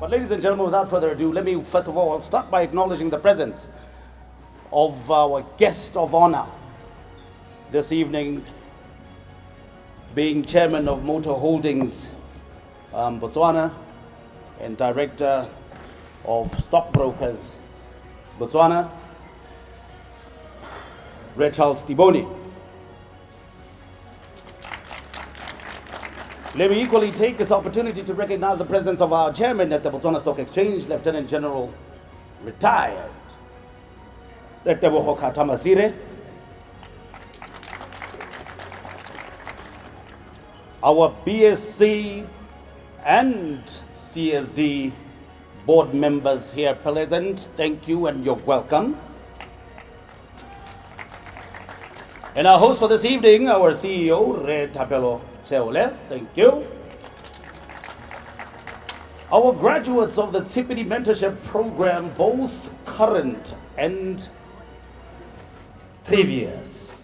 But ladies and gentlemen, without further ado, let me first of all start by acknowledging the presence of our guest of honor this evening, being chairman of Motor Holdings Botswana and director of Stockbrokers Botswana, Tshipidi. Let me equally take this opportunity to recognize the presence of our chairman at the Botswana Stock Exchange, Lieutenant General retired Letebogo Katamasire, our BSE and CSD board members here present, thank you and you're welcome. And our host for this evening, our CEO, Re Tapelo Seole, thank you. Our graduates of the Tshipidi Mentorship program, both current and previous.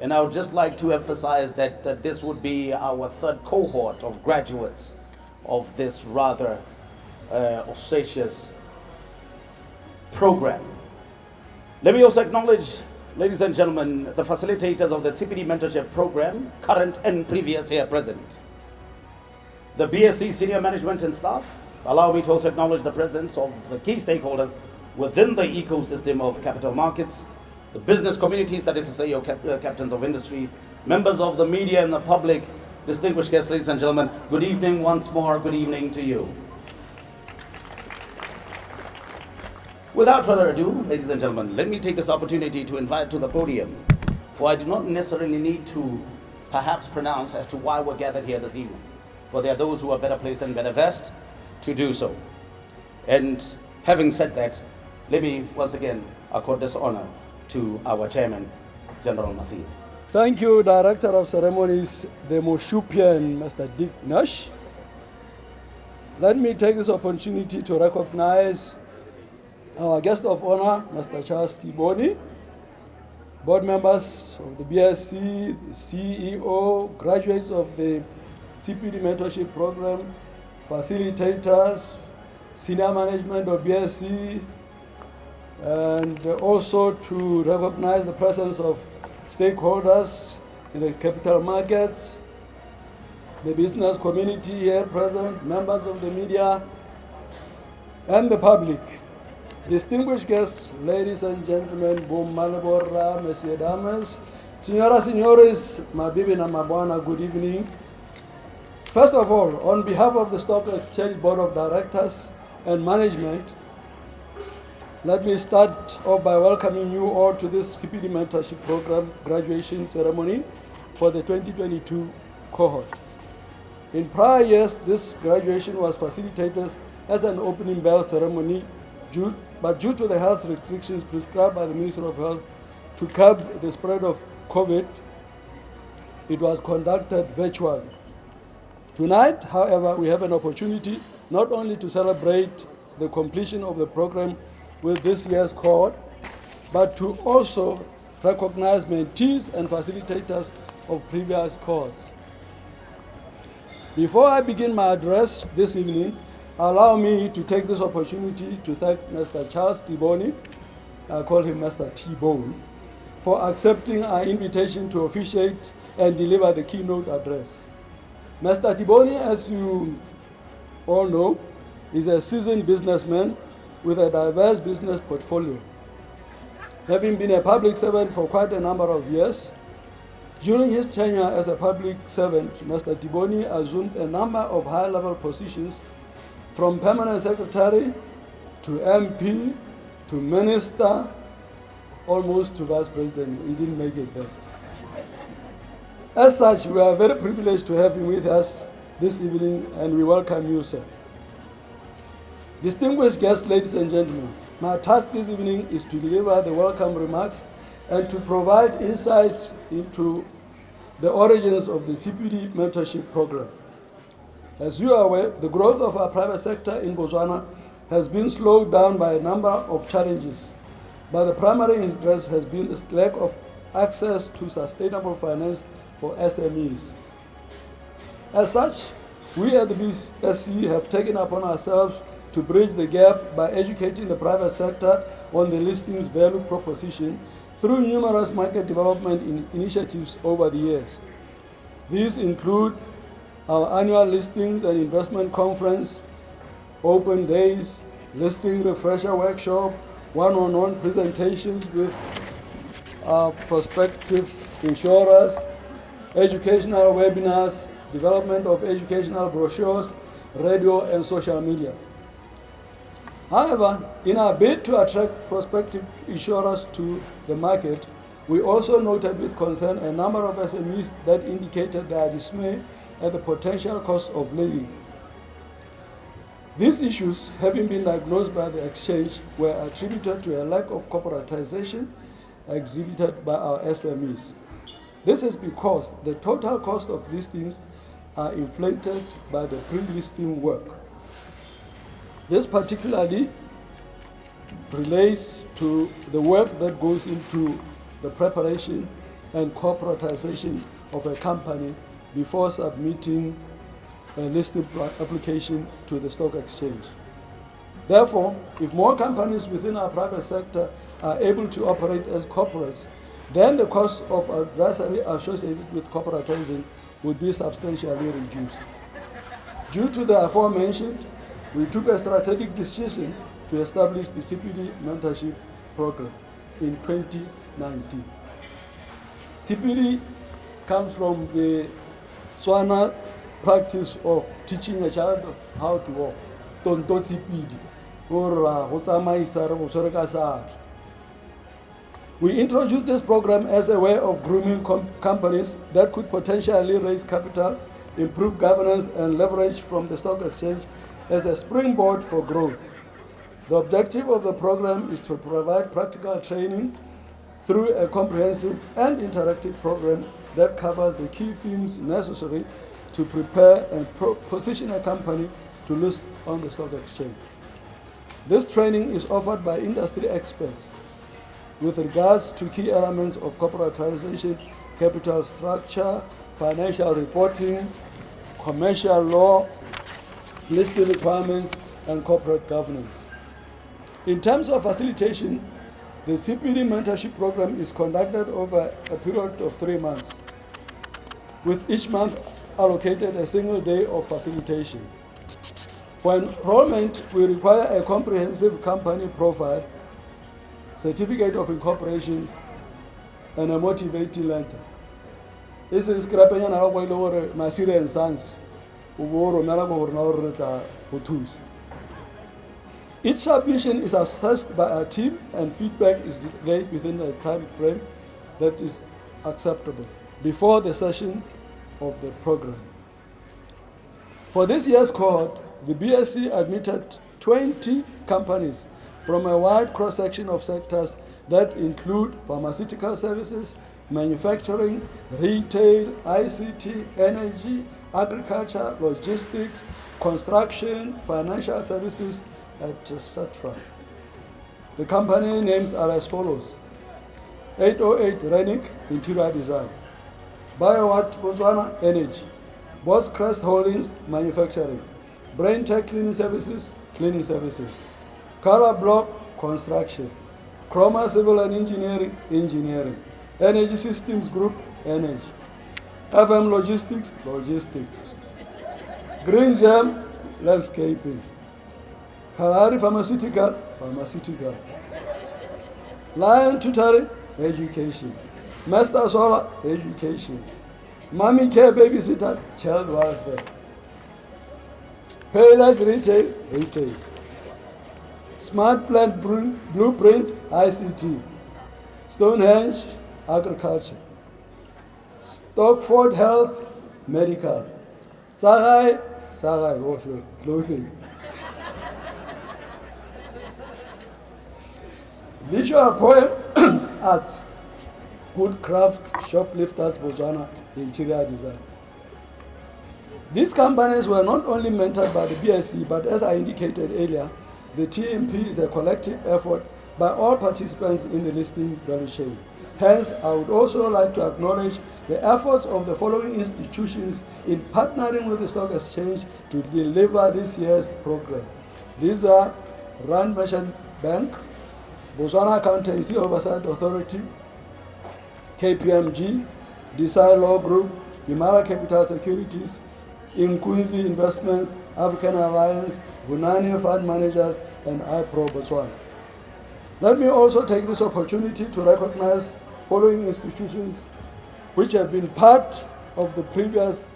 And I would just like to emphasize that this would be our third cohort of graduates of this rather auspicious program. Let me also acknowledge, ladies and gentlemen, the facilitators of the Tshipidi Mentorship program, current and previous here present. The BSE senior management and staff. Allow me to also acknowledge the presence of the key stakeholders within the ecosystem of capital markets, the business communities, that is to say your captains of industry, members of the media and the public, distinguished guests, ladies and gentlemen, good evening once more, good evening to you. Without further ado, ladies and gentlemen, let me take this opportunity to invite to the podium, for I do not necessarily need to perhaps pronounce as to why we're gathered here this evening, for there are those who are better placed and better versed to do so. And having said that, let me once again accord this honor to our chairman, General Masir. Thank you, Director of Ceremonies, the Moshupian, Mr. Dick Nash. Let me take this opportunity to recognize our guest of honor, Mr. Charles Tshibidi, board members of the BSE, the CEO, graduates of the Tshipidi Mentorship Program, facilitators, senior management of BSE, and also to recognize the presence of stakeholders in the capital markets, the business community here present, members of the media, and the public. Distinguished guests, ladies and gentlemen, Bom Malabora, Messieurs, Dames, Signora, Signores, Mabibi na Mabwana, good evening. First of all, on behalf of the Stock Exchange Board of Directors and Management, let me start off by welcoming you all to this Tshipidi Mentorship Program graduation ceremony for the 2022 cohort. In prior years, this graduation was facilitated as an opening bell ceremony, but due to the health restrictions prescribed by the Ministry of Health to curb the spread of COVID, it was conducted virtually. Tonight, however, we have an opportunity not only to celebrate the completion of the program with this year's cohort, but to also recognize mentees and facilitators of previous cohorts. Before I begin my address this evening, allow me to take this opportunity to thank Mr. Charles Tshibidi, I call him Mr. T-Bone, for accepting our invitation to officiate and deliver the keynote address. Mr. Tshibidi, as you all know, is a seasoned businessman with a diverse business portfolio. Having been a public servant for quite a number of years, during his tenure as a public servant, Mr. Tshibidi assumed a number of high-level positions, from permanent secretary to MP to minister, almost to vice president. He didn't make it there. As such, we are very privileged to have him with us this evening, and we welcome you, sir. Distinguished guests, ladies and gentlemen, my task this evening is to deliver the welcome remarks and to provide insights into the origins of the Tshipidi Mentorship Program. As you are aware, the growth of our private sector in Botswana has been slowed down by a number of challenges, but the primary interest has been the lack of access to sustainable finance for SMEs. As such, We at the BSE have taken upon ourselves to bridge the gap by educating the private sector on the listings value proposition through numerous market development initiatives over the years. These include our annual listings and investment conference, open days, listing refresher workshop, one-on-one presentations with prospective insurers, educational webinars, development of educational brochures, radio and social media. However, in our bid to attract prospective insurers to the market, we also noted with concern a number of SMEs that indicated their dismay at the potential cost of living. These issues, having been diagnosed by the exchange, were attributed to a lack of corporatization exhibited by our SMEs. This is because the total cost of listings are inflated by the pre-listing work. This particularly relates to the work that goes into the preparation and corporatization of a company before submitting a listing application to the stock exchange. Therefore, if more companies within our private sector are able to operate as corporates, then the cost of advisory associated with corporatizing would be substantially reduced. Due to the aforementioned, we took a strategic decision to establish the Tshipidi Mentorship Program in 2019. Tshipidi comes from the Tswana practice of teaching a child how to walk. Tonto Tshipidi. We introduced this program as a way of grooming companies that could potentially raise capital, improve governance, and leverage from the stock exchange as a springboard for growth. The objective of the program is to provide practical training through a comprehensive and interactive program that covers the key themes necessary to prepare and position a company to list on the stock exchange. This training is offered by industry experts with regards to key elements of corporatization, capital structure, financial reporting, commercial law, listing requirements, and corporate governance. In terms of facilitation, the Tshipidi Mentorship Program is conducted over a period of 3 months, with each month allocated a single day of facilitation. For enrollment, we require a comprehensive company profile, certificate of incorporation, and a motivating letter. This is my Syria and Sons. Each submission is assessed by our team and feedback is relayed within a time frame that is acceptable before the session of the program. For this year's cohort, the BSE admitted 20 companies from a wide cross-section of sectors that include pharmaceutical services, manufacturing, retail, ICT, energy, agriculture, logistics, construction, financial services, etc. The company names are as follows: 808 Renick, Interior Design; BioWatt Botswana, Energy; Boss Crest Holdings, Manufacturing; Brain Tech Cleaning Services, Cleaning Services; Color Block, Construction; Chroma Civil and Engineering, Engineering; Energy Systems Group, Energy; FM Logistics, Logistics; Green Gem, Landscaping; Harari Pharmaceutical, Pharmaceutical; Lion Tutoring, Education; Master Solar, Education; Mommy Care Babysitter, Child Welfare; Payless Retail, Retail; Smart Plant Blueprint, ICT; Stonehenge, Agriculture; Stockford Health, Medical; Sarai, Clothing; Visual Poem, Arts; Woodcraft, Shoplifters, Botswana, Interior Design. These companies were not only mentored by the BSE, but as I indicated earlier, the TMP is a collective effort by all participants in the listing value chain. Hence, I would also like to acknowledge the efforts of the following institutions in partnering with the Stock Exchange to deliver this year's program. These are Rand Merchant Bank, Botswana Accountancy Oversight Authority, KPMG, Desai Law Group, Imara Capital Securities, Inkunzi Investments, African Alliance, Vunani Fund Managers, and iPro Botswana. Let me also take this opportunity to recognize following institutions which have been part of the previous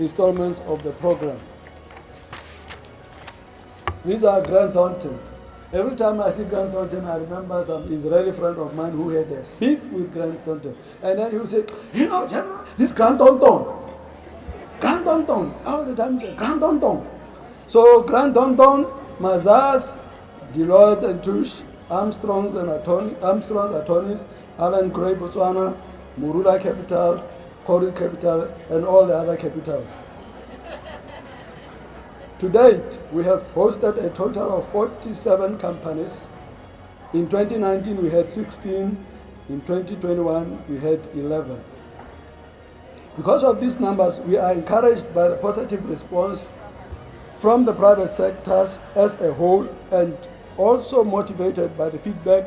installments of the program. These are Grant Thornton. Every time I see Grant Thornton, I remember some Israeli friend of mine who had a beef with Grant Thornton. And then he would say, you know, General, this Grant Thornton. Grant Thornton. All the time he said, Grant Thornton. So Grant Thornton, Mazars, Deloitte and Touche, Armstrong's Attorneys, Alan Gray Botswana, Murula Capital, Corey Capital, and all the other capitals. To date, we have hosted a total of 47 companies. In 2019, we had 16. In 2021, we had 11. Because of these numbers, we are encouraged by the positive response from the private sectors as a whole, and also motivated by the feedback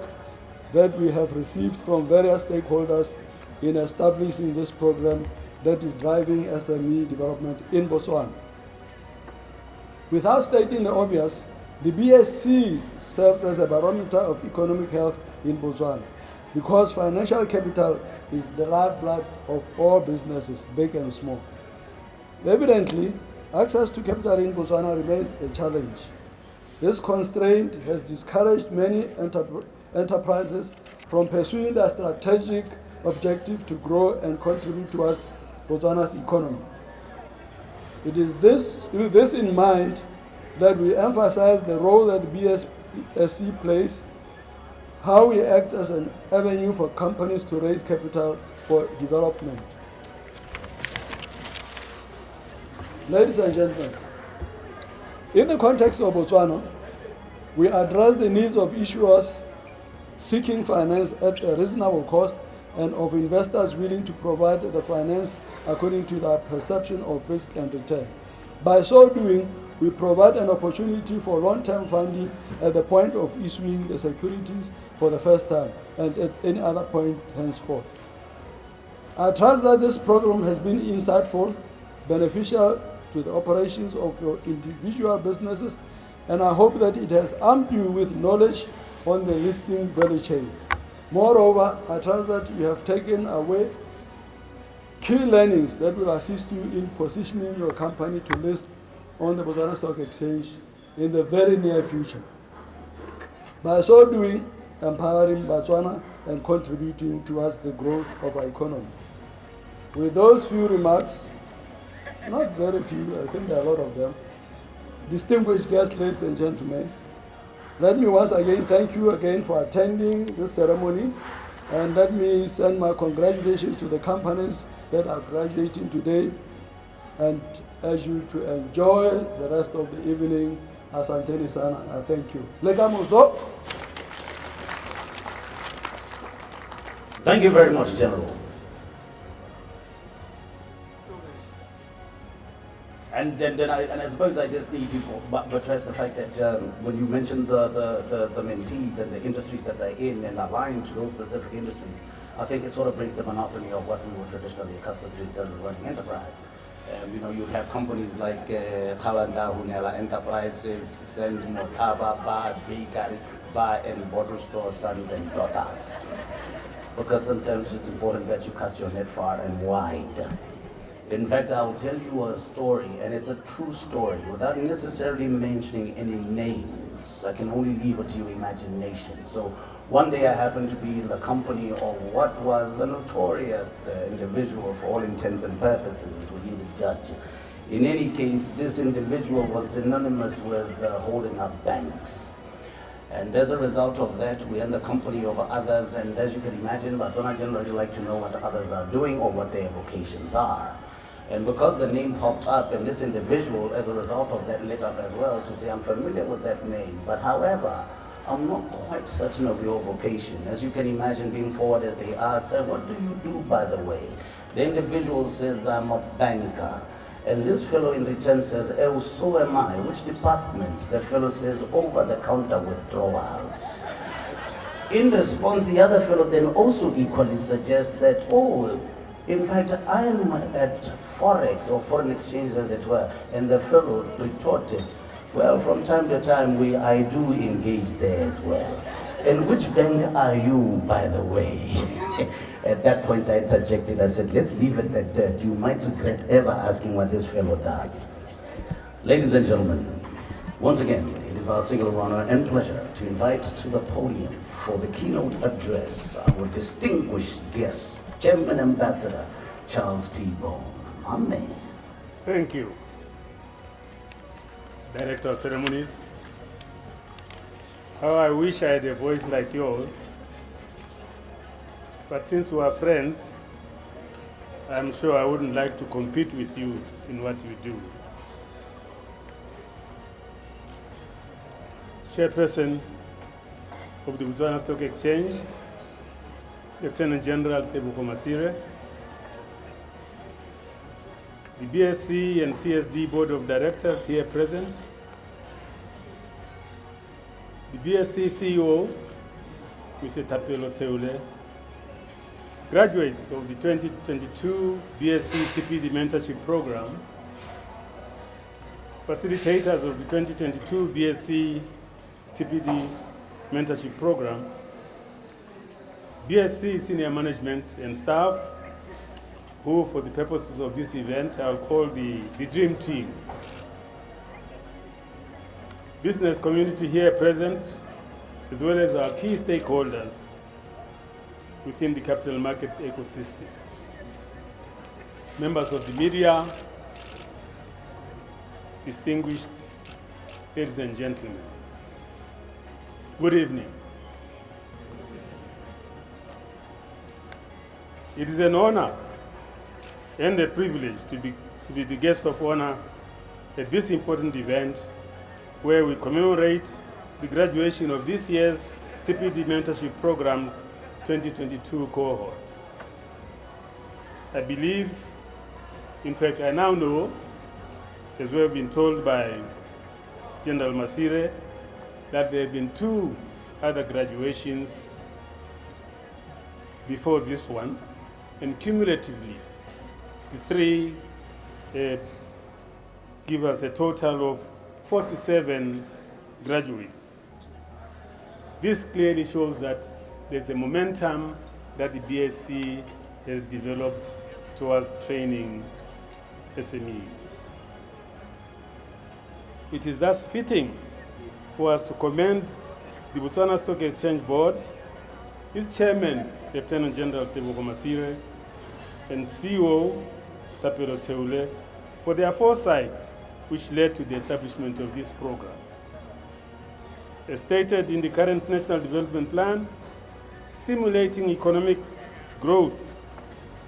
that we have received from various stakeholders in establishing this program that is driving SME development in Botswana. Without stating the obvious, the BSE serves as a barometer of economic health in Botswana, because financial capital is the lifeblood of all businesses, big and small. Evidently, access to capital in Botswana remains a challenge. This constraint has discouraged many enterprises from pursuing their strategic objective to grow and contribute towards Botswana's economy. It is with this in mind that we emphasize the role that the BSE plays, how we act as an avenue for companies to raise capital for development. Ladies and gentlemen, in the context of Botswana, we address the needs of issuers seeking finance at a reasonable cost and of investors willing to provide the finance according to their perception of risk and return. By so doing, we provide an opportunity for long-term funding at the point of issuing the securities for the first time and at any other point henceforth. I trust that this program has been insightful, beneficial to the operations of your individual businesses, and I hope that it has armed you with knowledge on the listing value chain. Moreover, I trust that you have taken away key learnings that will assist you in positioning your company to list on the Botswana Stock Exchange in the very near future. By so doing, empowering Botswana and contributing towards the growth of our economy. With those few remarks, not very few, I think there are a lot of them, distinguished guests, ladies and gentlemen, let me once again thank you again for attending this ceremony, and let me send my congratulations to the companies that are graduating today, and urge you to enjoy the rest of the evening. Asanteni sana, I thank you. Legamuzo. Thank you very much, General. And then I suppose I just need to buttress the fact that when you mentioned the mentees and the industries that they're in and aligned to those specific industries, I think it sort of breaks the monotony of what we were traditionally accustomed to in terms of running enterprise. You have companies like Khalanda Hunela Enterprises, Send Motaba, Bar, Bakery, Bar and Bottle Store, Sons and Daughters. Because sometimes it's important that you cast your net far and wide. In fact, I'll tell you a story, and it's a true story, without necessarily mentioning any names. I can only leave it to your imagination. So one day I happened to be in the company of what was the notorious individual for all intents and purposes, as we need to judge. In any case, this individual was synonymous with holding up banks. And as a result of that, we are in the company of others, and as you can imagine, Botswana generally like to know what others are doing or what their vocations are. And because the name popped up, and this individual, as a result of that, lit up as well to say, I'm familiar with that name, but however, I'm not quite certain of your vocation. As you can imagine, being forward as they are, sir, what do you do, by the way? The individual says, I'm a banker. And this fellow in return says, oh, so am I. Which department? The fellow says, over-the-counter withdrawals. In response, the other fellow then also equally suggests that, oh, in fact, I'm at Forex or foreign exchange, as it were. And the fellow retorted, well, from time to time, I do engage there as well. And which bank are you, by the way? At that point, I interjected. I said, let's leave it at that. You might regret ever asking what this fellow does. Ladies and gentlemen, once again, it is our single honor and pleasure to invite to the podium for the keynote address our distinguished guest, Chairman Ambassador Charles T. Bone. Amen. Thank you. Director of Ceremonies. How I wish I had a voice like yours. But since we are friends, I'm sure I wouldn't like to compete with you in what you do. Chairperson of the Botswana Stock Exchange, Lieutenant General Tebogo Masire, the BSE and CSD Board of Directors here present, the BSE CEO, Mr. Tapelo Tseule, graduates of the 2022 BSE Tshipidi Mentorship Program, facilitators of the 2022 BSE Tshipidi Mentorship Program, BSE senior management and staff, who for the purposes of this event I'll call the dream team. Business community here present, as well as our key stakeholders within the capital market ecosystem. Members of the media, distinguished ladies and gentlemen, good evening. It is an honor and a privilege to be the guest of honor at this important event where we commemorate the graduation of this year's Tshipidi Mentorship Program's 2022 cohort. I believe, in fact, I now know, as we have been told by General Masire, that there have been 2 other graduations before this one, and cumulatively, the 3 give us a total of 47 graduates. This clearly shows that there's a momentum that the BSE has developed towards training SMEs. It is thus fitting for us to commend the Botswana Stock Exchange Board, its chairman, Lieutenant General Tebogo Masire, and CEO, Tapelo Tseule, for their foresight, which led to the establishment of this program. As stated in the current National Development Plan, stimulating economic growth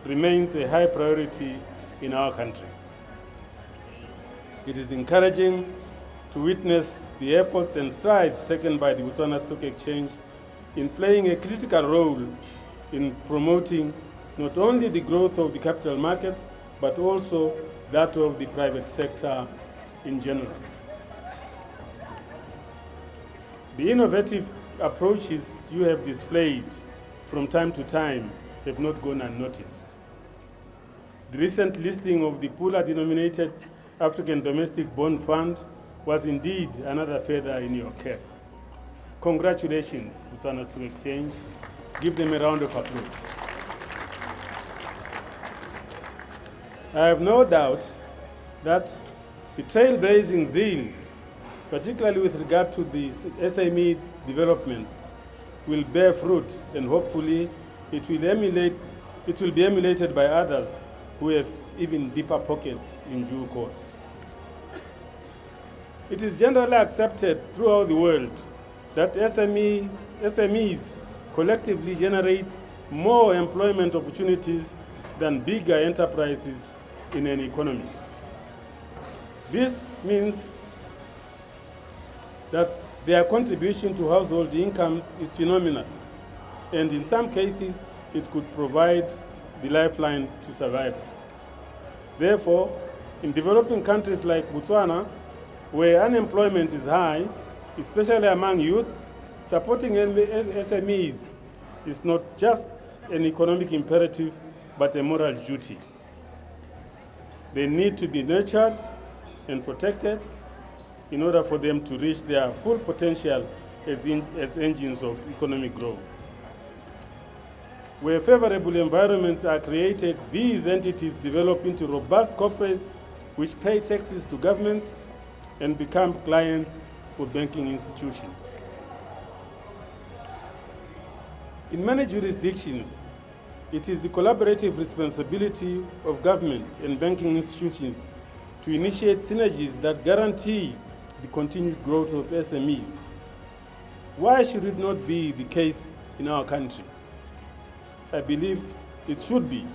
remains a high priority in our country. It is encouraging to witness the efforts and strides taken by the Botswana Stock Exchange in playing a critical role in promoting not only the growth of the capital markets, but also that of the private sector in general. The innovative approaches you have displayed from time to time have not gone unnoticed. The recent listing of the Pula-denominated African Domestic Bond Fund was indeed another feather in your cap. Congratulations, Botswana Stock Exchange. Give them a round of applause. I have no doubt that the trailblazing zeal, particularly with regard to the SME development, will bear fruit, and hopefully it will be emulated by others who have even deeper pockets in due course. It is generally accepted throughout the world that SMEs collectively generate more employment opportunities than bigger enterprises in an economy. This means that their contribution to household incomes is phenomenal, and in some cases, it could provide the lifeline to survival. Therefore, in developing countries like Botswana, where unemployment is high, especially among youth, supporting SMEs is not just an economic imperative, but a moral duty. They need to be nurtured and protected in order for them to reach their full potential as engines of economic growth. Where favorable environments are created, these entities develop into robust corporates which pay taxes to governments and become clients for banking institutions. In many jurisdictions, it is the collaborative responsibility of government and banking institutions to initiate synergies that guarantee the continued growth of SMEs. Why should it not be the case in our country? I believe it should be,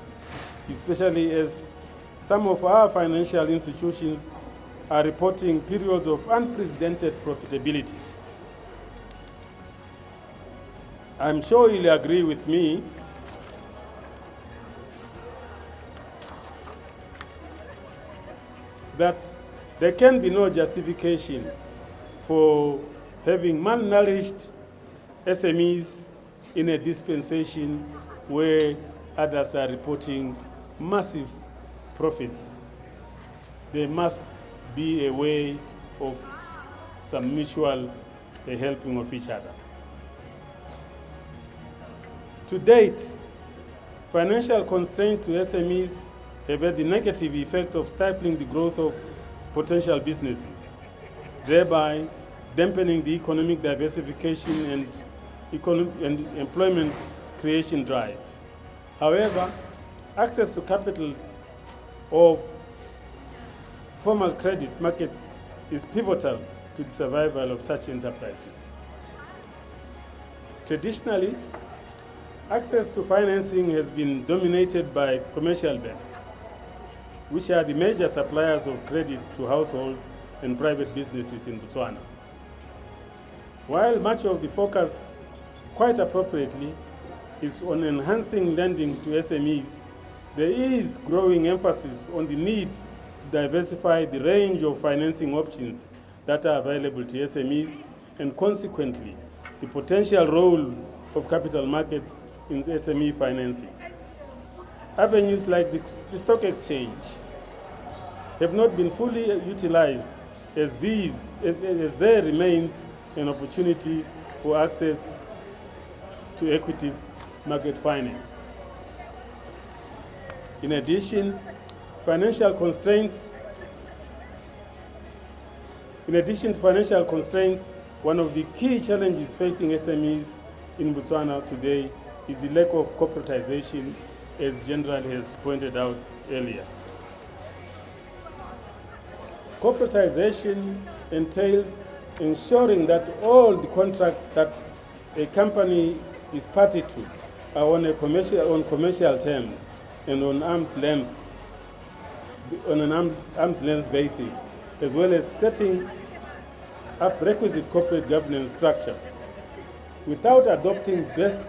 especially as some of our financial institutions are reporting periods of unprecedented profitability. I'm sure you'll agree with me that there can be no justification for having malnourished SMEs in a dispensation where others are reporting massive profits. There must be a way of some mutual helping of each other. To date, financial constraints to SMEs have had the negative effect of stifling the growth of potential businesses, thereby dampening the economic diversification and employment creation drive. However, access to capital of formal credit markets is pivotal to the survival of such enterprises. Traditionally, access to financing has been dominated by commercial banks, which are the major suppliers of credit to households and private businesses in Botswana. While much of the focus, quite appropriately, is on enhancing lending to SMEs, there is growing emphasis on the need to diversify the range of financing options that are available to SMEs, and consequently, the potential role of capital markets in SME financing. Avenues like the stock exchange have not been fully utilized as there remains an opportunity for access to equity market finance. In addition, financial constraints, one of the key challenges facing SMEs in Botswana today is the lack of corporatization, as General has pointed out earlier. Corporatization entails ensuring that all the contracts that a company is party to are on commercial terms and on an arm's length basis, as well as setting up requisite corporate governance structures. Without adopting best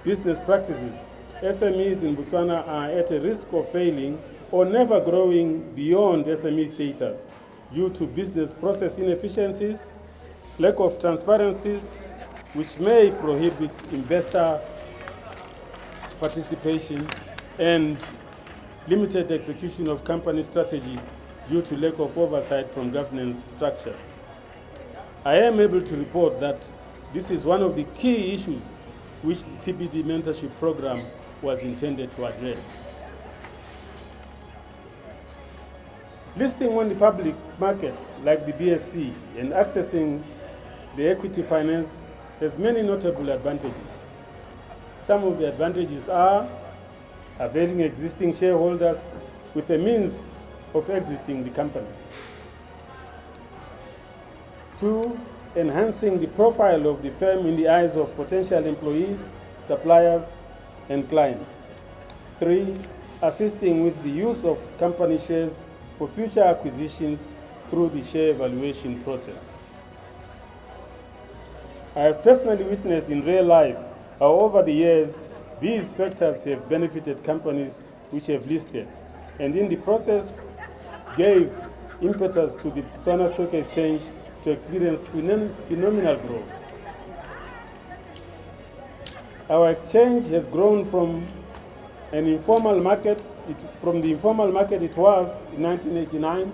business practices, SMEs in Botswana are at a risk of failing or never growing beyond SME status due to business process inefficiencies, lack of transparencies, which may prohibit investor participation, and limited execution of company strategy due to lack of oversight from governance structures. I am able to report that this is one of the key issues which the Tshipidi Mentorship Program was intended to address. Listing on the public market like the BSE and accessing the equity finance has many notable advantages. Some of the advantages are availing existing shareholders with a means of exiting the company. 2, enhancing the profile of the firm in the eyes of potential employees, suppliers, and clients. 3, assisting with the use of company shares for future acquisitions through the share evaluation process. I have personally witnessed in real life how over the years these factors have benefited companies which have listed, and in the process gave impetus to the Botswana Stock Exchange to experience phenomenal growth. Our exchange has grown from an informal market, from the informal market it was in 1989,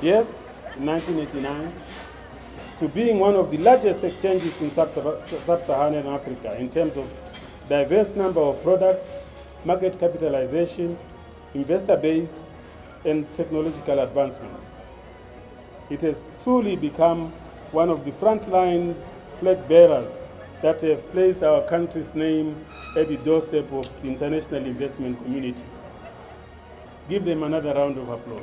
yes, in 1989, to being one of the largest exchanges in sub-Saharan Africa in terms of diverse number of products, market capitalization, investor base, and technological advancements. It has truly become one of the frontline flag bearers that have placed our country's name at the doorstep of the international investment community. Give them another round of applause.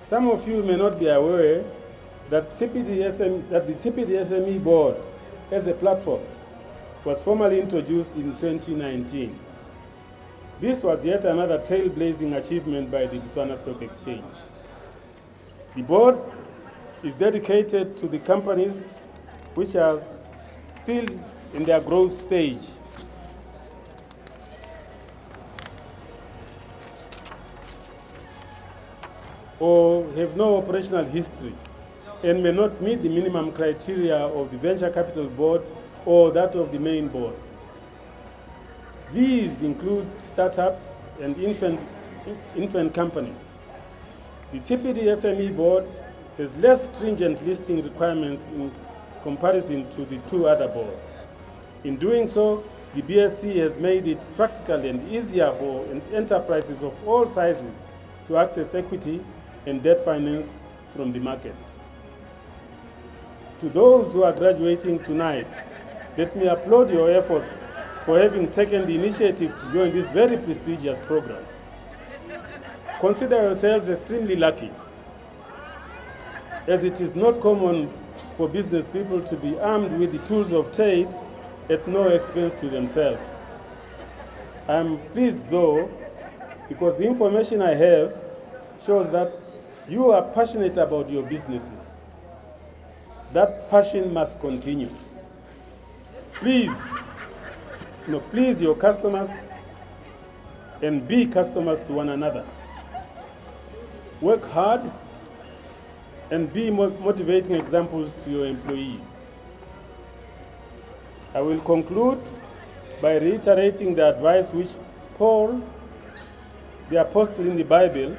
Some of you may not be aware that the Tshipidi SME board as a platform was formally introduced in 2019. This was yet another trailblazing achievement by the Botswana Stock Exchange. The board is dedicated to the companies which are still in their growth stage. Or have no operational history and may not meet the minimum criteria of the venture capital board or that of the main board. These include startups and infant companies. The Tshipidi SME board has less stringent listing requirements in comparison to the two other boards. In doing so, the BSE has made it practical and easier for enterprises of all sizes to access equity and debt finance from the market. To those who are graduating tonight, let me applaud your efforts for having taken the initiative to join this very prestigious program. Consider yourselves extremely lucky, as it is not common for business people to be armed with the tools of trade at no expense to themselves. I am pleased though, because the information I have shows that you are passionate about your businesses. That passion must continue. Please your customers and be customers to one another. Work hard and be motivating examples to your employees. I will conclude by reiterating the advice which Paul, the apostle in the Bible,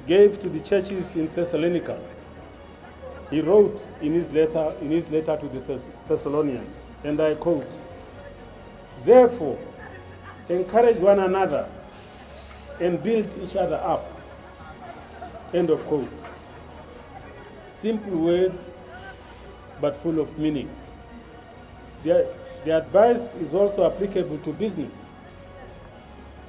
gave to the churches in Thessalonica. He wrote in his letter to the Thessalonians, and I quote, "Therefore, encourage one another and build each other up." End of quote. Simple words, but full of meaning. The advice is also applicable to business.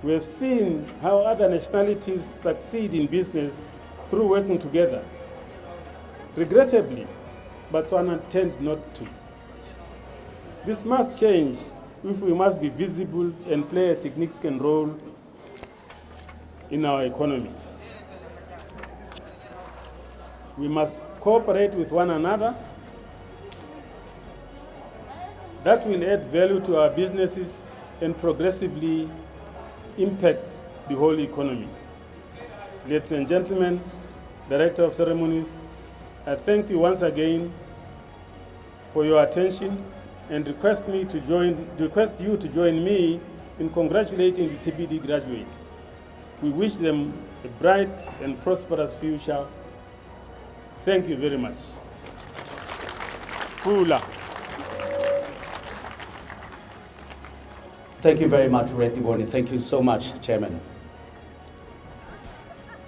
We have seen how other nationalities succeed in business through working together. Regrettably, Botswana tend not to. This must change if we must be visible and play a significant role in our economy. We must cooperate with one another. That will add value to our businesses and progressively impact the whole economy. Ladies and gentlemen, Director of Ceremonies, I thank you once again for your attention and request you to join me in congratulating the Tshipidi graduates. We wish them a bright and prosperous future. Thank you very much. Pula. Thank you very much, Retiboni. Thank you so much, Chairman.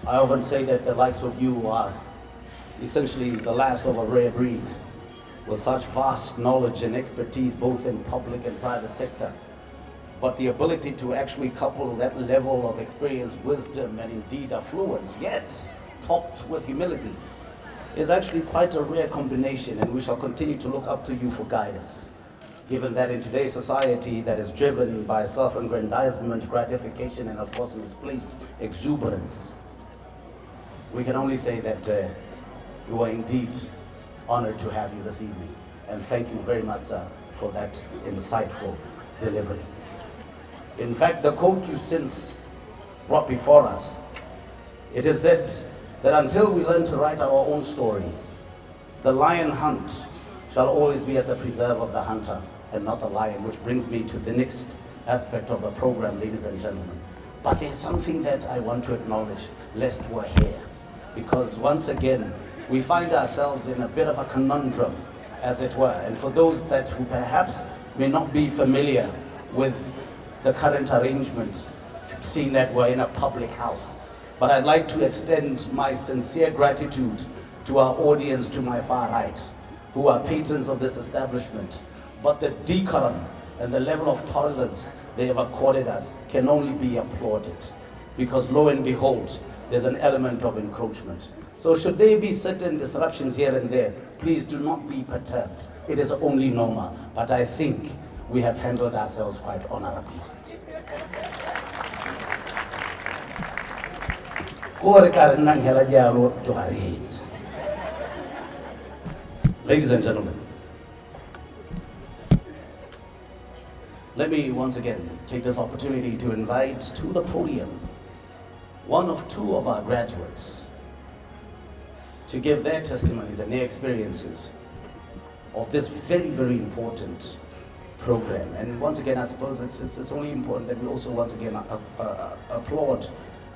I often say that the likes of you are essentially the last of a rare breed, with such vast knowledge and expertise both in public and private sector. But the ability to actually couple that level of experience, wisdom, and indeed affluence, yet topped with humility, is actually quite a rare combination, and we shall continue to look up to you for guidance. Given that in today's society that is driven by self-aggrandizement, gratification, and of course misplaced exuberance, we can only say that We were indeed honored to have you this evening. And thank you very much, sir, for that insightful delivery. In fact, the quote you since brought before us, it is said that until we learn to write our own stories, the lion hunt shall always be at the preserve of the hunter and not the lion, which brings me to the next aspect of the program, ladies and gentlemen. But there's something that I want to acknowledge, lest we're here, because once again, we find ourselves in a bit of a conundrum, as it were. And for those that who perhaps may not be familiar with the current arrangement, seeing that we're in a public house, but I'd like to extend my sincere gratitude to our audience to my far right, who are patrons of this establishment. But the decorum and the level of tolerance they have accorded us can only be applauded, because lo and behold, there's an element of encroachment. So should there be certain disruptions here and there, please do not be perturbed. It is only normal, but I think we have handled ourselves quite honorably. Ladies and gentlemen, let me once again take this opportunity to invite to the podium one of two of our graduates to give their testimonies and their experiences of this very, very important program. And once again, I suppose it's only important that we also once again applaud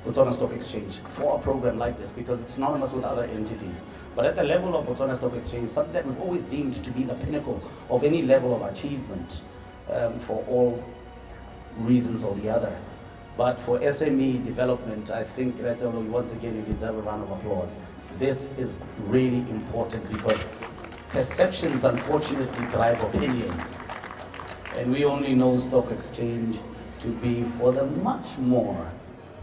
Botswana Stock Exchange for a program like this, because it's synonymous with other entities. But at the level of Botswana Stock Exchange, something that we've always deemed to be the pinnacle of any level of achievement for all reasons or the other. But for SME development, I think that's once again you deserve a round of applause. This is really important, because perceptions unfortunately drive opinions. And we only know stock exchange to be for the much more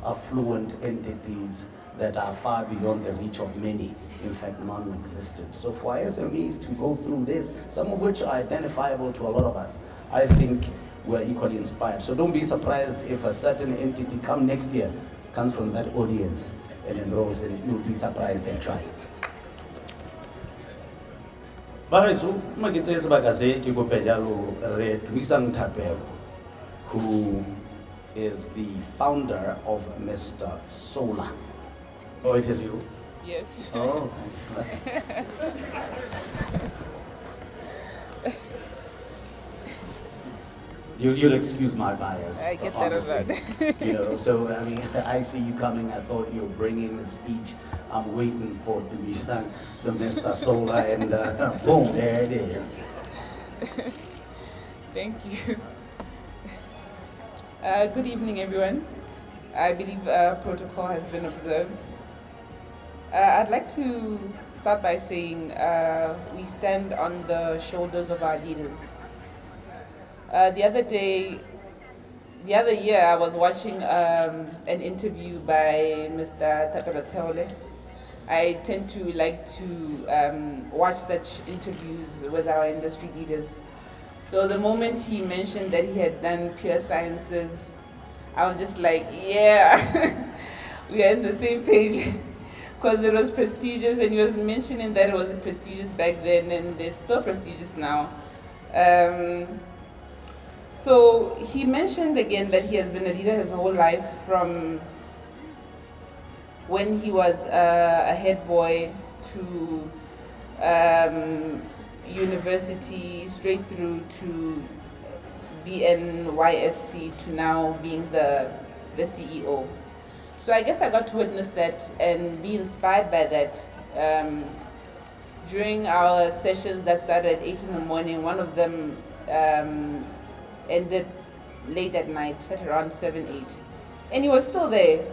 affluent entities that are far beyond the reach of many, in fact non-existent. So for SMEs to go through this, some of which are identifiable to a lot of us, I think we're equally inspired. So don't be surprised if a certain entity come next year comes from that audience and enrolls, and you'll be surprised and try. Who is the founder of Mr. Solar. Oh, it is you? Yes. Oh, thank you. You'll excuse my bias. I get that a lot. You know, so I mean, I see you coming. I thought you were bringing the speech. I'm waiting for it to be sung, the Mr. Solar, and boom, there it is. Thank you. Good evening, everyone. I believe protocol has been observed. I'd like to start by saying we stand on the shoulders of our leaders. The other year, I was watching an interview by Mr. Tatabatsaule. I tend to like to watch such interviews with our industry leaders. So the moment he mentioned that he had done pure sciences, I was just like, yeah, we are in the same page, because it was prestigious, and he was mentioning that it was prestigious back then and it's still prestigious now. So he mentioned again that he has been a leader his whole life, from when he was a head boy to university, straight through to BNYSC, to now being the CEO. So I guess I got to witness that and be inspired by that. During our sessions that started at 8 in the morning, one of them ended late at night, at around 7, 8. And he was still there.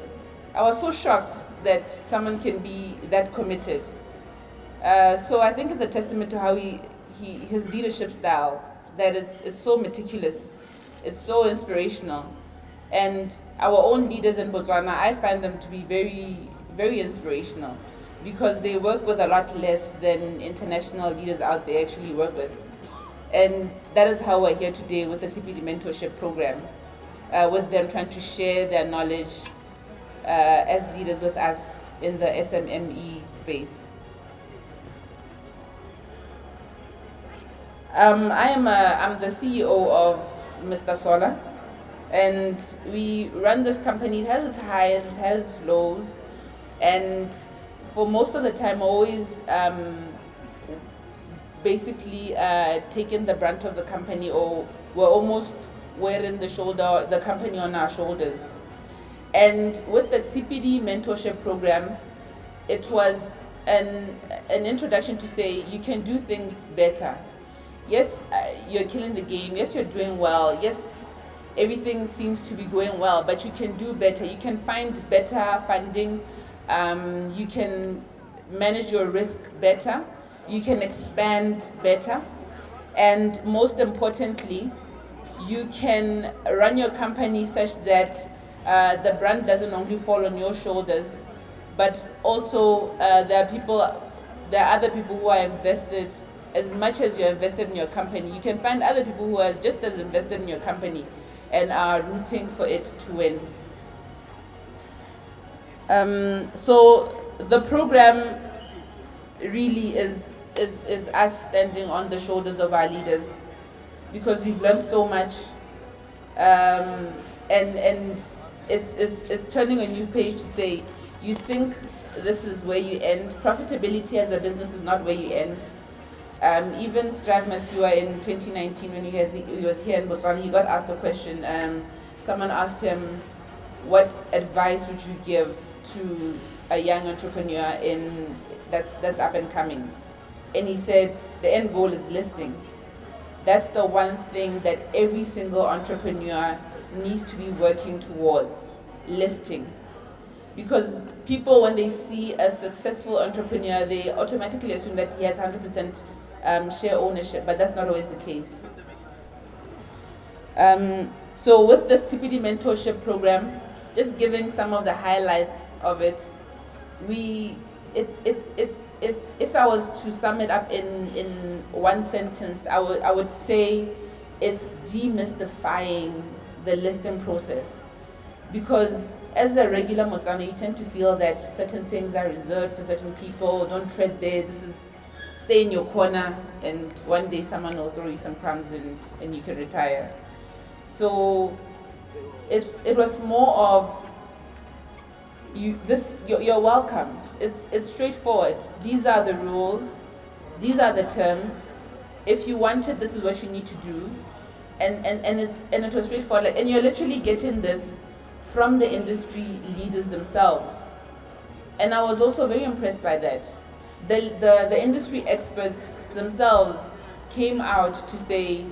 I was so shocked that someone can be that committed. So I think it's a testament to how his leadership style, that it's so meticulous, it's so inspirational. And our own leaders in Botswana, I find them to be very, very inspirational, because they work with a lot less than international leaders out there actually work with. And that is how we're here today with the Tshipidi Mentorship program, with them trying to share their knowledge as leaders with us in the SMME space. I'm the CEO of Mr. Solar, and we run this company. It has its highs, it has its lows, and for most of the time, always basically taking the brunt of the company, or we're almost wearing the company on our shoulders. And with the Tshipidi mentorship program, it was an introduction to say you can do things better. Yes, you're killing the game. Yes, you're doing well. Yes, everything seems to be going well, but you can do better. You can find better funding. You can manage your risk better. You can expand better. And most importantly, you can run your company such that the brand doesn't only fall on your shoulders, but also there are other people who are invested as much as you're invested in your company. You can find other people who are just as invested in your company and are rooting for it to win. So the program really is us standing on the shoulders of our leaders, because we've learned so much, and it's turning a new page to say, you think this is where you end. Profitability as a business is not where you end. Even Strive Masiwa in 2019, when he was here in Botswana, he got asked a question. Someone asked him, what advice would you give to a young entrepreneur that's up and coming? And he said, the end goal is listing. That's the one thing that every single entrepreneur needs to be working towards, listing. Because people, when they see a successful entrepreneur, they automatically assume that he has 100% share ownership, but that's not always the case. So with this Tshipidi mentorship program, just giving some of the highlights of it, if I was to sum it up in one sentence, I would say it's demystifying the listing process. Because as a regular Motswana, you tend to feel that certain things are reserved for certain people. Don't tread there. Stay in your corner, and one day someone will throw you some crumbs and you can retire. So it was more of you're welcome. It's straightforward. These are the rules. These are the terms. If you want it, this is what you need to do. And it was straightforward. And you're literally getting this from the industry leaders themselves. And I was also very impressed by that. The industry experts themselves came out to say,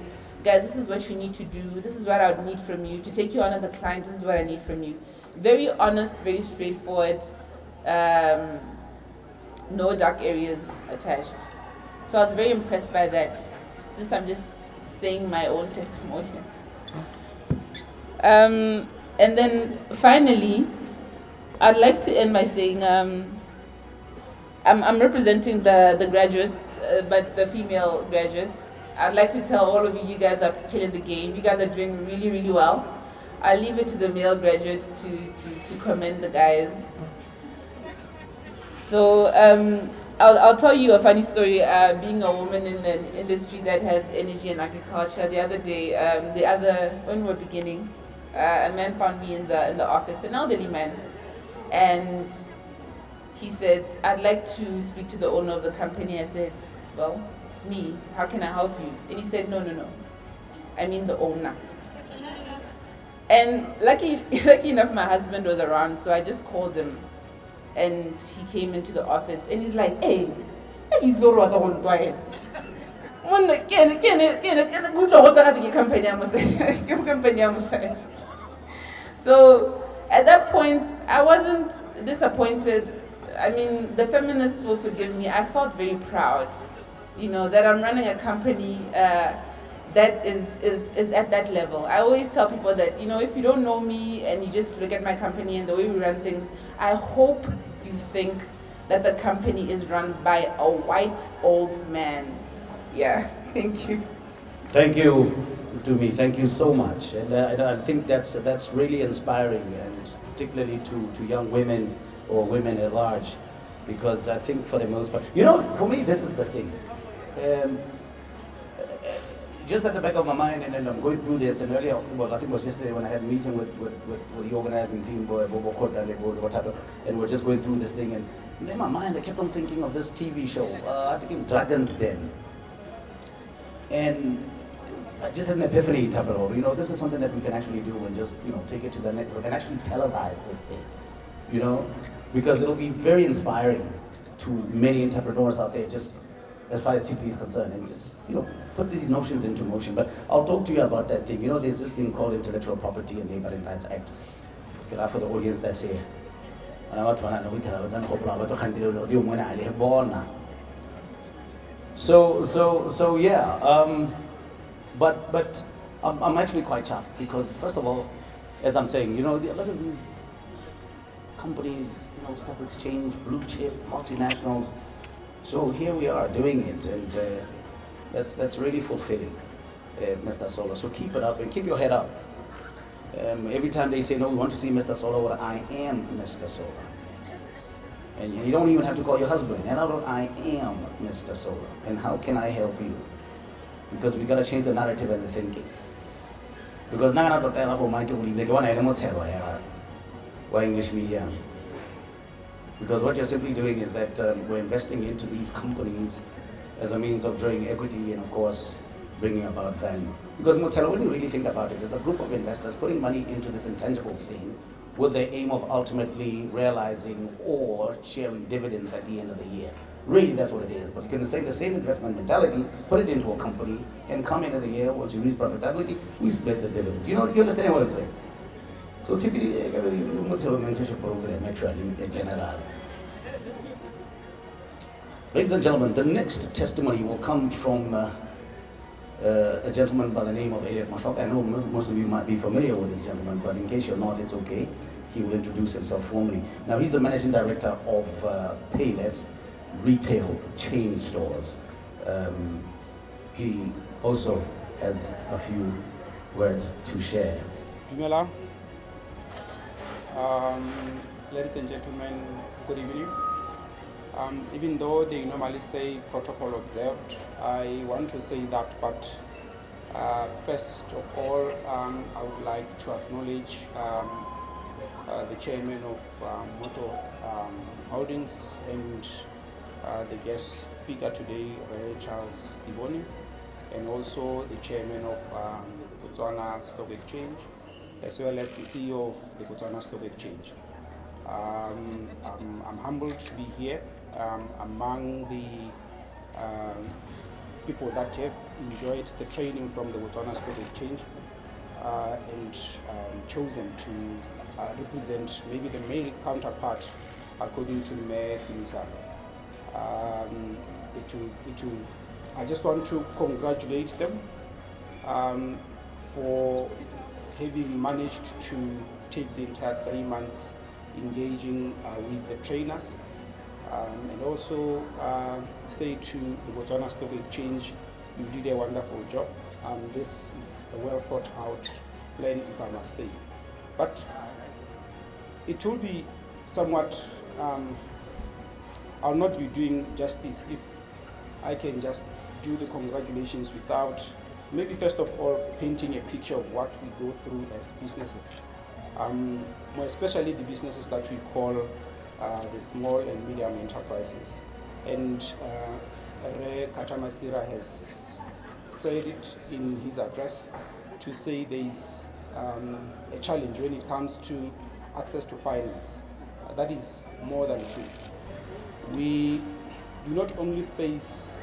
guys, this is what you need to do. This is what I would need from you. To take you on as a client, this is what I need from you. Very honest, very straightforward, no dark areas attached. So I was very impressed by that, since I'm just saying my own testimonial. And then finally, I'd like to end by saying, I'm representing the graduates, but the female graduates. I'd like to tell all of you, you guys are killing the game. You guys are doing really, really well. I'll leave it to the male graduates to commend the guys. So I'll tell you a funny story. Being a woman in an industry that has energy and agriculture, the other day, when we were beginning, a man found me in the office, an elderly man, and he said, I'd like to speak to the owner of the company. I said, well, it's me. How can I help you? And he said, no. I mean the owner. And lucky enough, my husband was around, so I just called him. And he came into the office, and he's like, hey, he's no rather on toilet. So at that point, I wasn't disappointed. I mean, the feminists will forgive me. I felt very proud, that I'm running a company that is at that level. I always tell people that, if you don't know me and you just look at my company and the way we run things, I hope you think that the company is run by a white old man. Yeah, thank you. Thank you, Tumi. Thank you so much. And I think that's really inspiring, and particularly to young women or women at large, because I think for the most part, for me, this is the thing. just at the back of my mind, and then I'm going through this, and earlier, well, I think it was yesterday when I had a meeting with the organizing team, whatever, and we're just going through this thing, and in my mind, I kept on thinking of this TV show, I think Dragon's Den. And I just had an epiphany, Tabaro. You know, this is something that we can actually do and just, you know, take it to the next level and actually televise this thing, you know, because it'll be very inspiring to many entrepreneurs out there, just as far as Tshipidi is concerned, and just, you know, put these notions into motion. But I'll talk to you about that thing. You know, there's this thing called Intellectual Property and Labor Rights Act. Okay, for the audience that's here. So yeah, but I'm actually quite chuffed because first of all, as I'm saying, you know, a lot of these companies, you know, stock exchange, blue chip, multinationals. So here we are doing it, and that's really fulfilling, Mr. Solar. So keep it up and keep your head up. Every time they say, no, we want to see Mr. Solar, well, I am Mr. Solar. And you don't even have to call your husband. And I am Mr. Solar. And how can I help you? Because we got to change the narrative and the thinking. Because now I'm not English media. Because what you're simply doing is that we're investing into these companies as a means of drawing equity and, of course, bringing about value. Because Motelo, when you really think about it, it's a group of investors putting money into this intangible thing with the aim of ultimately realizing or sharing dividends at the end of the year. Really, that's what it is. But you can say the same investment mentality, put it into a company, and come end of the year, once you reach profitability, we split the dividends. You know, you understand what I'm saying? So typically, mentorship program actually in general. Ladies and gentlemen, the next testimony will come from a gentleman by the name of Elliot Mashok. I know most of you might be familiar with this gentleman, but in case you're not, it's okay. He will introduce himself formally. Now, he's the managing director of Payless Retail Chain Stores. He also has a few words to share. Dumela. Ladies and gentlemen, good evening. Even though they normally say protocol observed, I want to say that, but first of all, I would like to acknowledge the chairman of Motor Holdings and the guest speaker today, Charles Diboni, and also the chairman of the Botswana Stock Exchange, as well as the CEO of the Botswana Stock Exchange. I'm humbled to be here among the people that have enjoyed the training from the Botswana Stock Exchange and chosen to represent maybe the male counterpart according to the Mayor Minister. I just want to congratulate them for having managed to take the entire 3 months engaging with the trainers, and also say to the Botswana Stock Exchange, you did a wonderful job. This is a well thought out plan, if I must say. But it will be somewhat, I'll not be doing justice if I can just do the congratulations without maybe first of all painting a picture of what we go through as businesses. More especially the businesses that we call the small and medium enterprises. And Re Katamasira has said it in his address to say there is a challenge when it comes to access to finance. That is more than true. We do not only face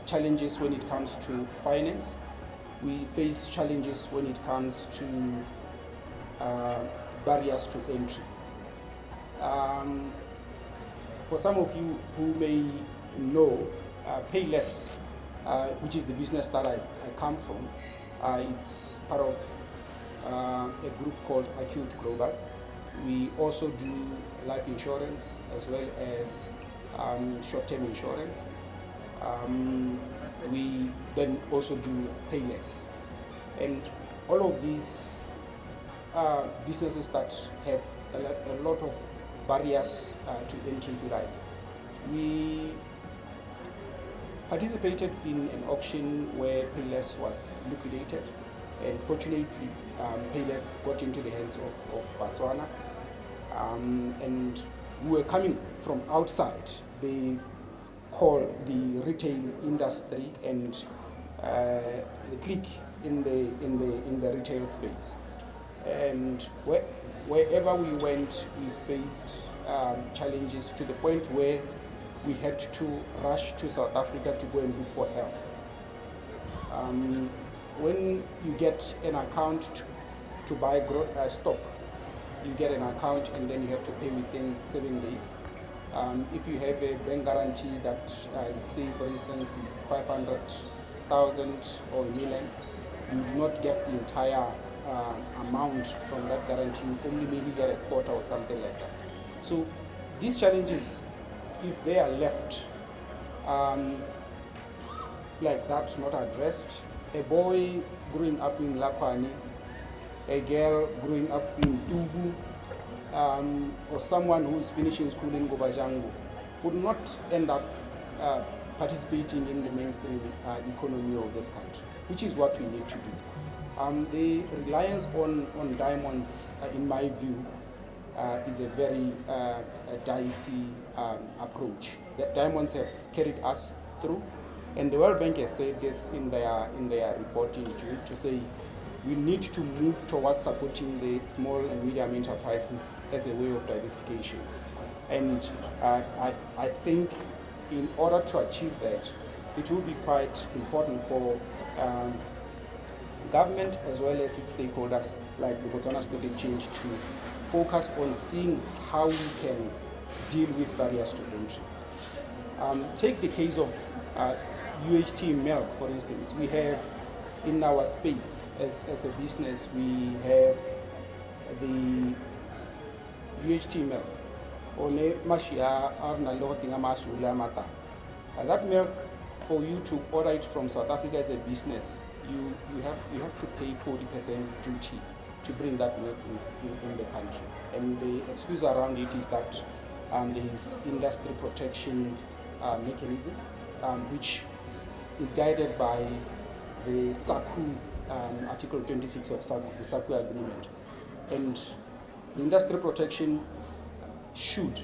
challenges when it comes to finance, we face challenges when it comes to barriers to entry. For some of you who may know, Payless, which is the business that I come from, it's part of a group called Acute Global. We also do life insurance as well as short-term insurance. We then also do Payless. And all of these businesses that have a lot of barriers to entry, if you like. We participated in an auction where Payless was liquidated, and fortunately, Payless got into the hands of Botswana, and we were coming from outside the retail industry and the clique in the retail space, and wherever we went, we faced challenges to the point where we had to rush to South Africa to go and look for help. When you get an account to buy stock, you get an account and then you have to pay within 7 days. If you have a bank guarantee that, say for instance, is 500,000 or $1 million, you do not get the entire amount from that guarantee. You only maybe get a quarter or something like that. So these challenges, if they are left like that, not addressed, a boy growing up in Lakwani, a girl growing up in Tugu, or someone who is finishing school in Gobajango would not end up participating in the mainstream economy of this country, which is what we need to do. The reliance on diamonds, in my view, is a very dicey approach. The diamonds have carried us through, and the World Bank has said this in their report in June, to say we need to move towards supporting the small and medium enterprises as a way of diversification. And I think in order to achieve that, it will be quite important for government as well as its stakeholders like the Botswana Stock Exchange to focus on seeing how we can deal with barriers to entry. Take the case of UHT milk, for instance. We have in our space as a business, we have the UHT milk. That milk, for you to order it from South Africa as a business, you have to pay 40% duty to bring that milk in the country. And the excuse around it is that there is industry protection mechanism, which is guided by the SACU, Article 26 of the SACU agreement. And the industry protection should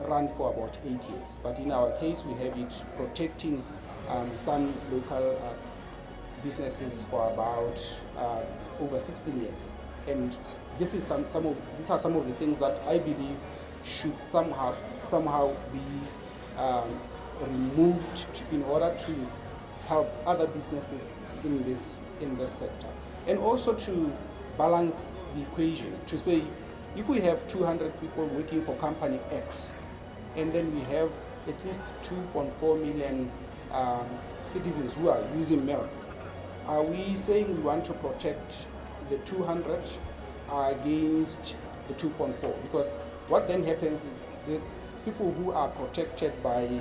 run for about 8 years. But in our case, we have it protecting some local businesses for about over 16 years. And this is these are some of the things that I believe should somehow be removed in order to help other businesses in this sector. And also to balance the equation, to say if we have 200 people working for company X, and then we have at least 2.4 million citizens who are using milk, are we saying we want to protect the 200 against the 2.4? Because what then happens is the people who are protected by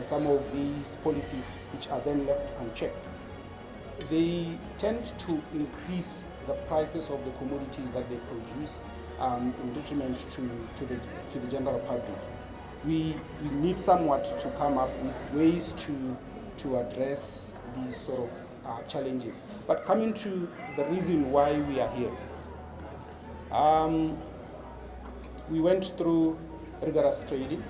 some of these policies, which are then left unchecked, they tend to increase the prices of the commodities that they produce in detriment to the general public. We need somewhat to come up with ways to address these sort of challenges. But coming to the reason why we are here, we went through rigorous training.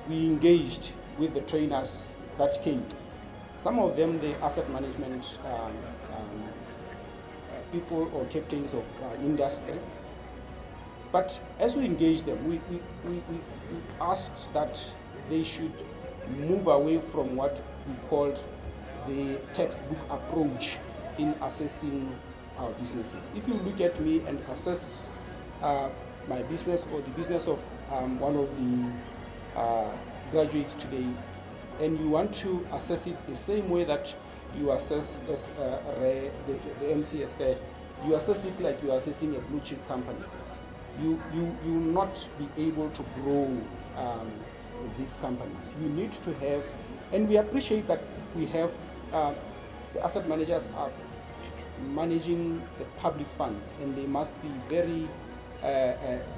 We engaged with the trainers that came. Some of them, the asset management people or captains of industry. But as we engaged them, we asked that they should move away from what we called the textbook approach in assessing our businesses. If you look at me and assess my business or the business of one of the graduates today, and you want to assess it the same way that you assess the MCS said, you assess it like you are assessing a blue chip company. You will not be able to grow these companies. You need to have, and we appreciate that we have the asset managers are managing the public funds, and they must be very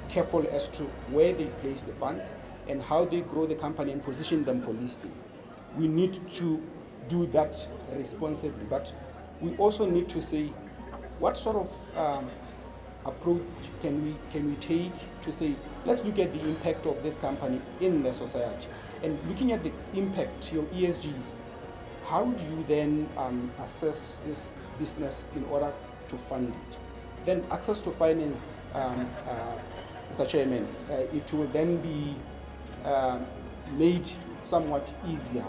careful as to where they place the funds and how they grow the company and position them for listing. we need to do that responsibly. But we also need to say, what sort of approach can we take to say, let's look at the impact of this company in the society. And looking at the impact, your ESGs, how do you then assess this business in order to fund it? Then access to finance, Mr. Chairman, it will then be made somewhat easier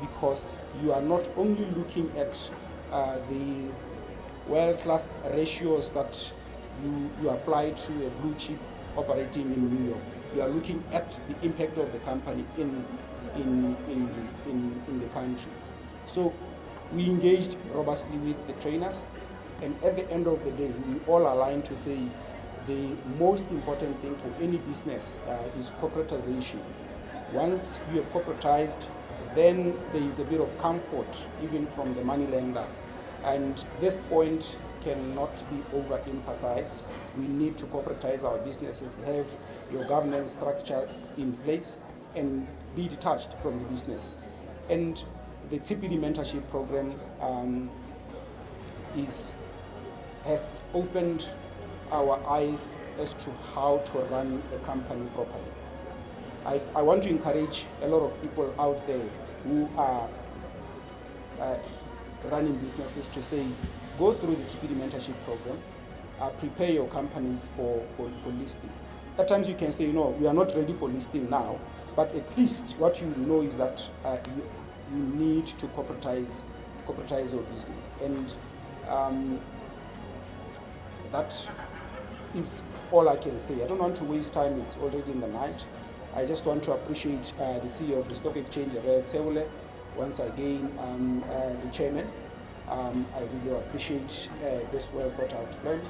because you are not only looking at the world-class ratios that you apply to a blue chip operating in New York. You are looking at the impact of the company in the country. So we engaged robustly with the trainers, and at the end of the day, we all aligned to say the most important thing for any business is corporatization. Once you have corporatized, then there is a bit of comfort even from the money lenders. And this point cannot be overemphasized. We need to corporatize our businesses, have your governance structure in place, and be detached from the business. And the Tshipidi mentorship program has opened our eyes as to how to run a company properly. I want to encourage a lot of people out there who are running businesses to say, go through the Tshipidi mentorship program, prepare your companies for listing. At times you can say, we are not ready for listing now, but at least what you know is that you need to corporatize your business. And that is all I can say. I don't want to waste time, it's already in the night. I just want to appreciate the CEO of the Stock Exchange, Tshipidi, once again, the chairman. I really appreciate this well thought out plan.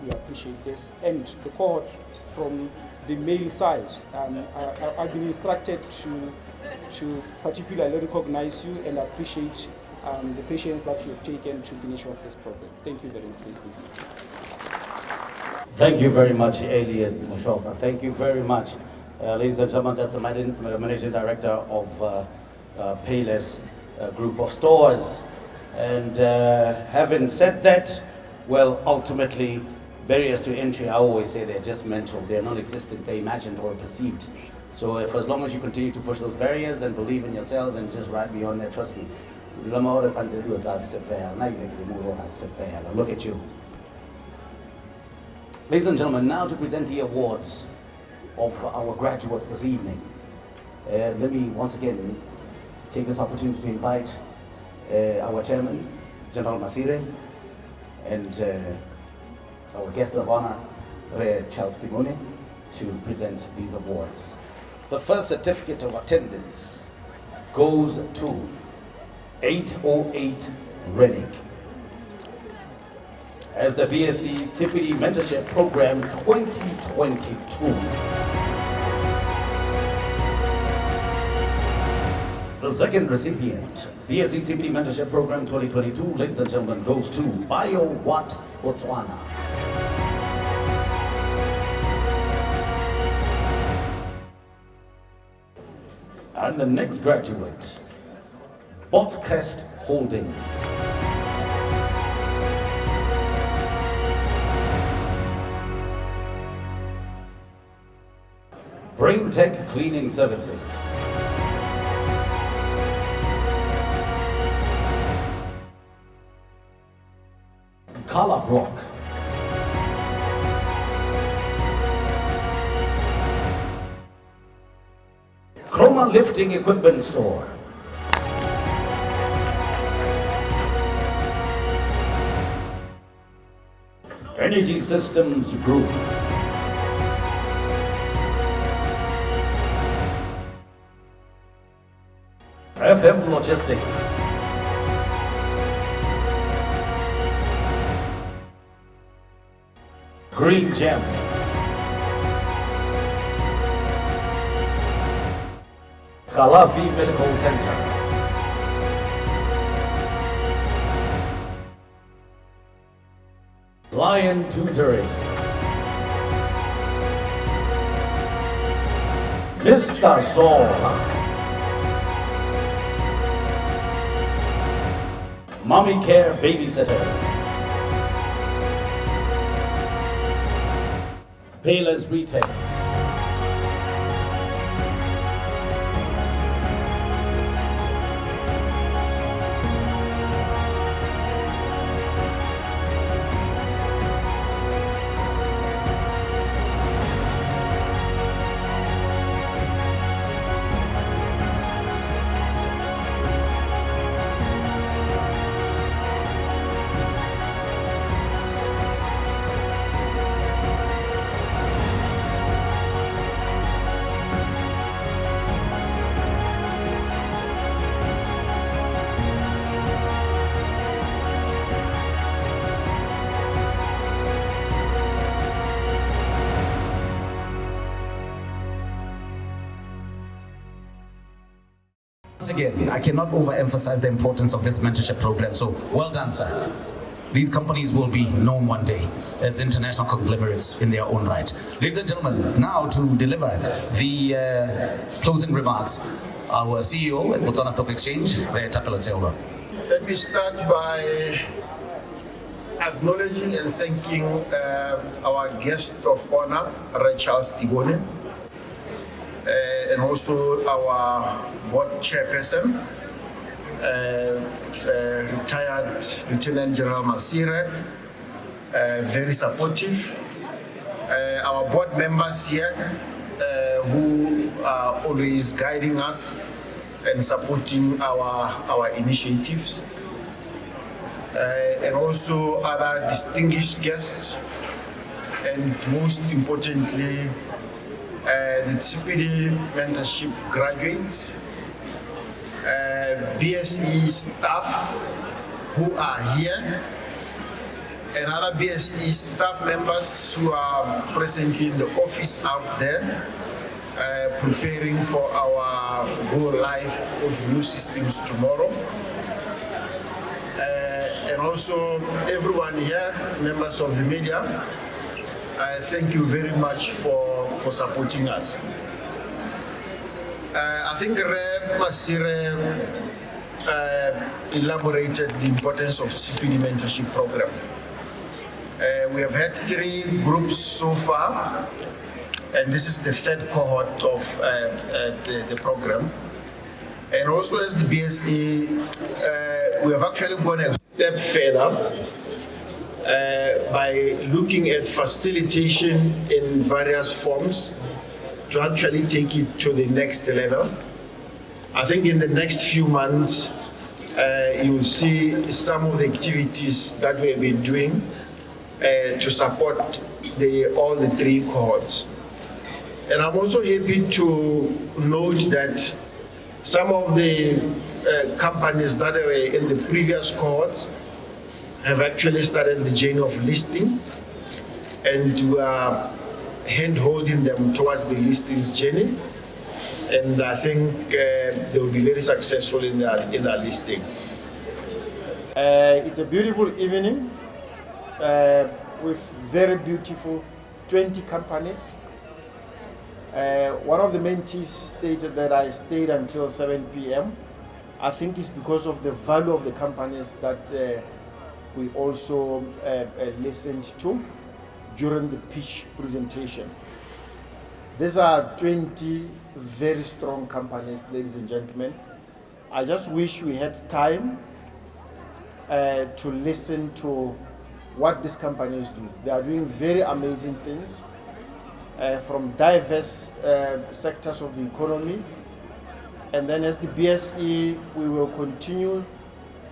We appreciate this. And the cohort from the male side, I've been instructed to particularly recognize you and appreciate the patience that you have taken to finish off this program. Thank you very much. Thank you very much, Alien Mushoka. Thank you very much. Ladies and gentlemen, that's the Managing Director of Payless Group of Stores. And having said that, well, ultimately, barriers to entry, I always say they're just mental. They're non-existent. They're imagined or perceived. So if as long as you continue to push those barriers and believe in yourselves and just ride beyond that, trust me. Look at you. Ladies and gentlemen, now to present the awards of our graduates this evening. Let me once again take this opportunity to invite our chairman, General Masire, and our guest of honor, Charles Timone, to present these awards. The first certificate of attendance goes to 808 Rennick as the BSE Tshipidi Mentorship Program 2022. The second recipient, BSE Tshipidi Mentorship Program 2022, ladies and gentlemen, goes to BioWatt Botswana. And the next graduate, Botscrest Holdings. Brain Tech Cleaning Services. Color Block. Chroma Lifting Equipment Store. Energy Systems Group. FM Logistics. Green Gem. Khalafi Medical Center. Lion Tutoring. Mr. Saul. Mommy Care Babysitters, Payless Retail, Once again, I cannot overemphasize the importance of this mentorship program. So well done, sir. These companies will be known one day as international conglomerates in their own right. Ladies and gentlemen, now to deliver the closing remarks, our CEO at Botswana Stock Exchange, Tapela Tseola. Let me start by acknowledging and thanking our guest of honor, Charles Tibone, and also our board chairperson, retired Lieutenant General Masire, very supportive. Our board members here who are always guiding us and supporting our initiatives. And also other distinguished guests, and most importantly, the Tshipidi mentorship graduates, BSE staff who are here, and other BSE staff members who are presently in the office out there, preparing for our go live of new systems tomorrow. And also everyone here, members of the media, thank you very much for supporting us. I think Reb Masire elaborated the importance of Tshipidi mentorship program. We have had 3 groups so far, and this is the 3rd cohort of the program. And also as the BSE, we have actually gone a step further by looking at facilitation in various forms to actually take it to the next level. I think in the next few months, you will see some of the activities that we have been doing to support all the 3 cohorts. And I'm also happy to note that some of the companies that were in the previous cohorts have actually started the journey of listing, and we are hand-holding them towards the listings journey. And I think they will be very successful in their listing. It's a beautiful evening with very beautiful 20 companies. One of the mentees stated that I stayed until 7 p.m. I think it's because of the value of the companies that we also listened to during the pitch presentation. These are 20 very strong companies, ladies and gentlemen. I just wish we had time to listen to what these companies do. They are doing very amazing things from diverse sectors of the economy. And then as the BSE, we will continue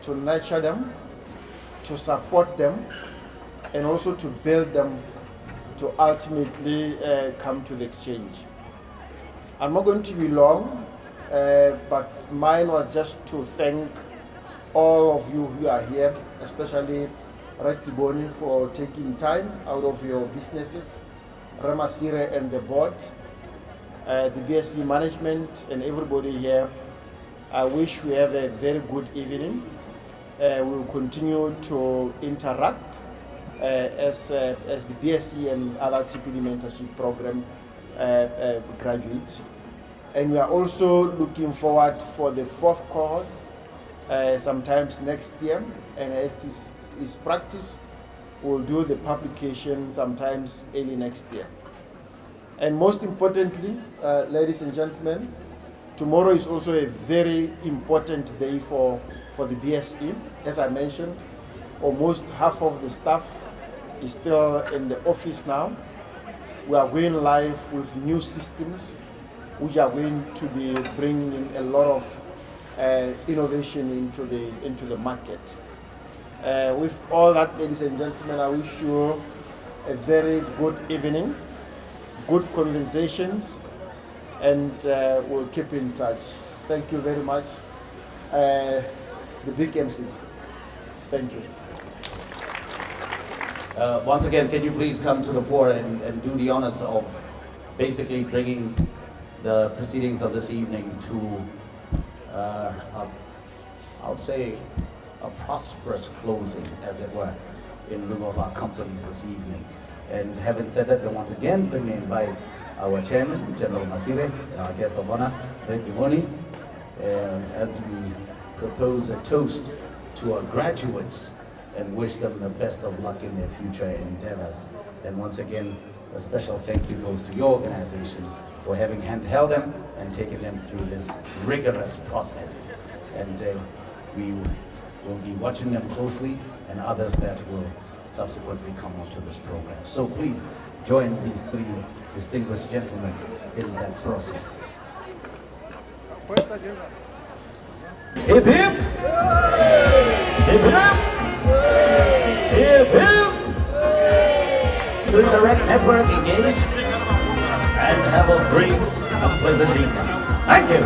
to nurture them, to support them, and also to build them to ultimately come to the exchange. I'm not going to be long, but mine was just to thank all of you who are here, especially Red Tiboni for taking time out of your businesses, Ramasire and the board, the BSE management and everybody here. I wish we have a very good evening. We will continue to interact as the BSE and other Tshipidi mentorship program graduates. And we are also looking forward for the 4th cohort sometimes next year, and it is practice. We'll do the publication sometimes early next year. And most importantly, ladies and gentlemen, tomorrow is also a very important day for the BSE. As I mentioned, almost half of the staff is still in the office now. We are going live with new systems, which are going to be bringing a lot of innovation into the market. With all that, ladies and gentlemen, I wish you a very good evening, good conversations, and we'll keep in touch. Thank you very much. The big MC. Thank you. Once again, can you please come to the fore and do the honors of basically bringing the proceedings of this evening to, I would say, a prosperous closing, as it were, in lieu of our companies this evening. And having said that, then once again, let me invite our chairman, General Masire, our guest of honor, Red Bimoni, as we propose a toast to our graduates and wish them the best of luck in their future endeavors. And once again, a special thank you goes to your organization for having handheld them and taken them through this rigorous process. And we will be watching them closely, and others that will subsequently come onto this program. So please join these three distinguished gentlemen in that process. Hip hip! Hip hip! Hip hip! To the Red Network, engage and have a great and pleasant evening. Thank you.